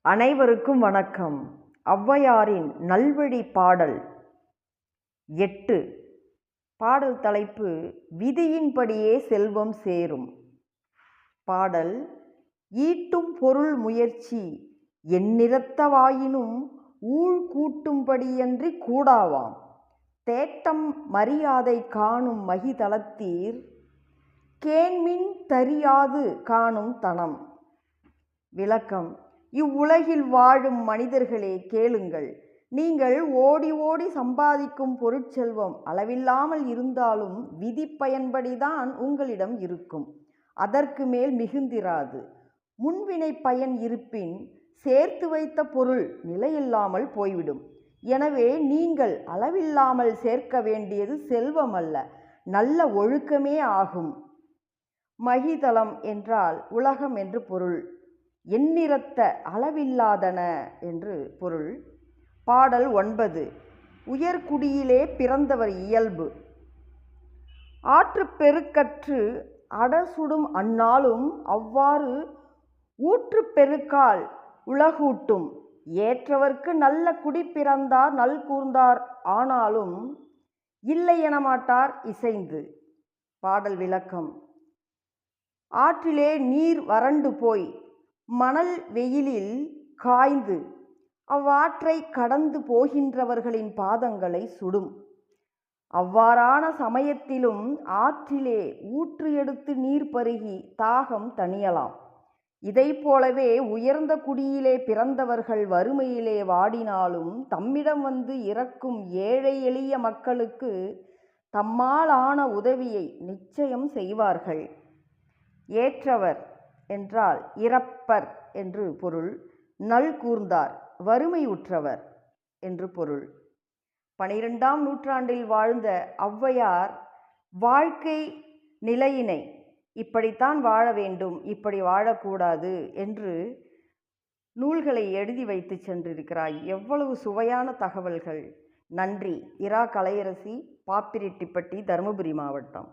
அனைவருக்கும் வணக்கம். ஔவையாரின் நல்வழி பாடல் 8. பாடல் தலைப்பு விதியின்படியே செல்வம் சேரும். பாடல்: ஈட்டும் பொருள் முயற்சி எந்நிறத்தவாயினும் ஊழ் கூட்டும்படியன்றி கூடாவாம். தேட்டம் மரியாதை காணும் மகிதலத்தீர் கேண்மின் தரியாது காணும் தனம். விளக்கம்: இவ்வுலகில் வாழும் மனிதர்களே, கேளுங்கள். நீங்கள் ஓடி ஓடி சம்பாதிக்கும் பொருட்செல்வம் அளவில்லாமல் இருந்தாலும் விதி பயன்படிதான் உங்களிடம் இருக்கும். அதற்கு மேல் மிகுந்திராது. முன்வினை பயன் இருப்பின் சேர்த்து வைத்த பொருள் நிலையில்லாமல் போய்விடும். எனவே நீங்கள் அளவில்லாமல் சேர்க்க வேண்டியது செல்வம் அல்ல, நல்ல ஒழுக்கமே ஆகும். மகிதலம் என்றால் உலகம் என்று பொருள். எண்ணிறத்த அளவில்லாதன என்று பொருள். பாடல் 9. உயர்குடியிலே பிறந்தவர் இயல்பு. ஆற்றுப் பெருக்கற்று அடர்சுடும் அந்நாளும் அவ்வாறு ஊற்றுப் பெருக்கால் உலகூட்டும். ஏற்றவர்க்கு நல்ல குடி பிறந்தார் நல்கூர்ந்தார் ஆனாலும் இல்லை எனமாட்டார் இசைந்து. பாடல் விளக்கம்: ஆற்றிலே நீர் வறண்டு போய் மணல் வெயிலில் காய்ந்து அவ்வாற்றை கடந்து போகின்றவர்களின் பாதங்களை சுடும். அவ்வாறான சமயத்திலும் ஆற்றிலே ஊற்று எடுத்து நீர் பருகி தாகம் தணியலாம். இதை போலவே உயர்ந்த குடியிலே பிறந்தவர்கள் வறுமையிலே வாடினாலும் தம்மிடம் வந்து இறக்கும் ஏழை எளிய மக்களுக்கு தம்மால் ஆன உதவியை நிச்சயம் செய்வார்கள். ஏற்றவர் என்றால் இறப்பர் என்று பொருள். நல்கூர்ந்தார் வறுமையுற்றவர் என்று பொருள். 12ஆம் நூற்றாண்டில் வாழ்ந்த ஔவையார் வாழ்க்கை நிலையினை இப்படித்தான் வாழ வேண்டும், இப்படி வாழக்கூடாது என்று நூல்களை எழுதி வைத்து சென்றிருக்கிறார். எவ்வளவு சுவையான தகவல்கள்! நன்றி. இரா கலையரசி, பாப்பிரெட்டிப்பட்டி, தருமபுரி மாவட்டம்.